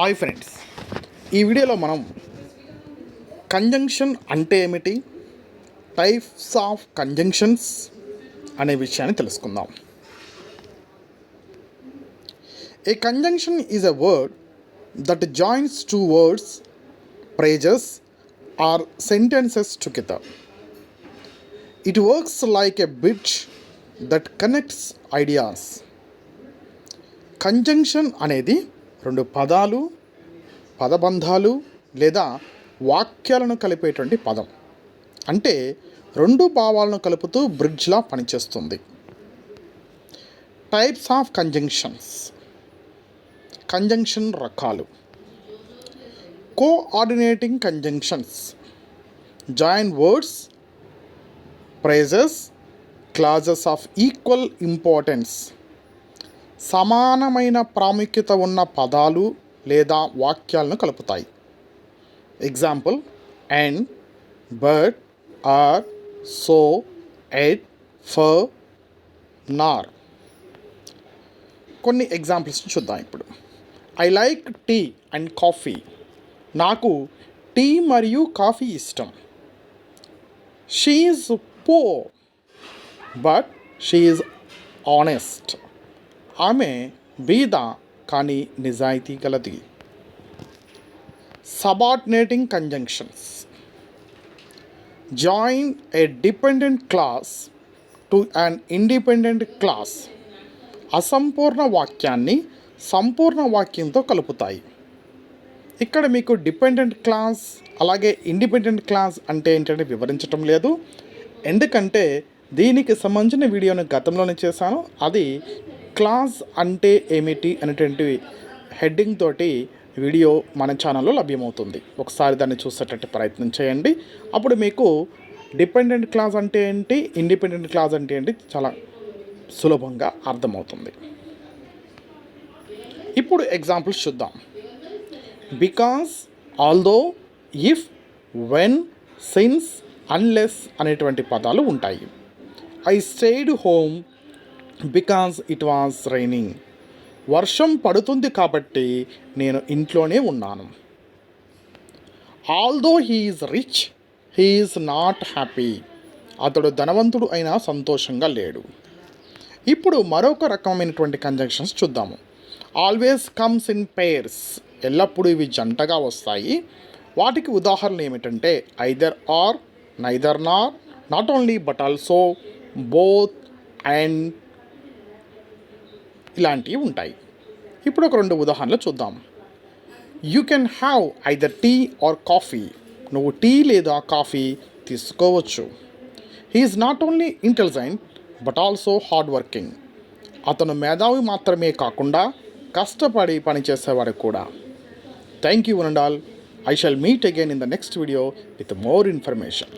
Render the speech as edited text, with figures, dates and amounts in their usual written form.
Hi friends, ఈ వీడియోలో మనం కంజంక్షన్ అంటే ఏమిటి, టైప్స్ ఆఫ్ కంజంక్షన్స్ అనే విషయాన్ని తెలుసుకుందాం. A conjunction is a word that joins two words, phrases or sentences together. It works like a bridge that connects ideas. Conjunction అనేది రెండు పదాలు, పదబంధాలు లేదా వాక్యాలను కలిపేటువంటి పదం. అంటే రెండు భావాలను కలుపుతూ బ్రిడ్జ్లా పనిచేస్తుంది. Types of conjunctions. కంజంక్షన్ రకాలు: coordinating conjunctions join words, phrases, clauses of equal importance. సమానమైన ప్రాముఖ్యత ఉన్న పదాలు లేదా వాక్యాలను కలుపుతాయి. Example: and, but, or, so, yet, for, nor. కొన్ని ఎగ్జాంపుల్స్ని చూద్దాం ఇప్పుడు. I like tea and coffee. నాకు టీ మరియు కాఫీ ఇష్టం. She is poor but she is honest. ఆమె బీద కానీ నిజాయితీ గలది. Subordinating conjunctions join a dependent clause to an independent clause. అసంపూర్ణ వాక్యాన్ని సంపూర్ణ వాక్యంతో కలుపుతాయి. ఇక్కడ మీకు డిపెండెంట్ క్లాస్ అలాగే ఇండిపెండెంట్ క్లాస్ అంటే ఏంటంటే వివరించటం లేదు, ఎందుకంటే దీనికి సంబంధించిన వీడియోని గతంలోనే చేశాను. అది క్లాస్ అంటే ఏమిటి అనేటువంటి హెడ్డింగ్ తోటి వీడియో మన ఛానల్లో లభ్యమవుతుంది. ఒకసారి దాన్ని చూసేటట్టు ప్రయత్నం చేయండి. అప్పుడు మీకు డిపెండెంట్ క్లాస్ అంటే ఏంటి, ఇండిపెండెంట్ క్లాస్ అంటే ఏంటి చాలా సులభంగా అర్థమవుతుంది. ఇప్పుడు ఎగ్జాంపుల్స్ చూద్దాం. Because, although, if, when, since, unless అనేటువంటి పదాలు ఉంటాయి. I stayed home because it was raining. వర్షం పడుతుంది కాబట్టి నేను ఇంట్లోనే ఉన్నాను. Although he is rich, he is not happy. అతడు ధనవంతుడు అయినా సంతోషంగా లేడు. ఇప్పుడు మరొక రకమైనటువంటి కంజంక్షన్స్ చూద్దాము. Always comes in pairs. ఎల్లప్పుడూ ఇవి జంటగా వస్తాయి. వాటికి ఉదాహరణలు ఏమిటంటే either or, neither nor, not only but also, both, and ఇలాంటివి ఉంటాయి. ఇప్పుడు ఒక రెండు ఉదాహరణలు చూద్దాం. You can have either tea or coffee. నువ్వు టీ లేదా కాఫీ తీసుకోవచ్చు. He is not only intelligent but also hard working. అతను మేధావి మాత్రమే కాకుండా కష్టపడి పనిచేసేవాడు కూడా. Thank you one and all. I shall meet again in the next video with more information.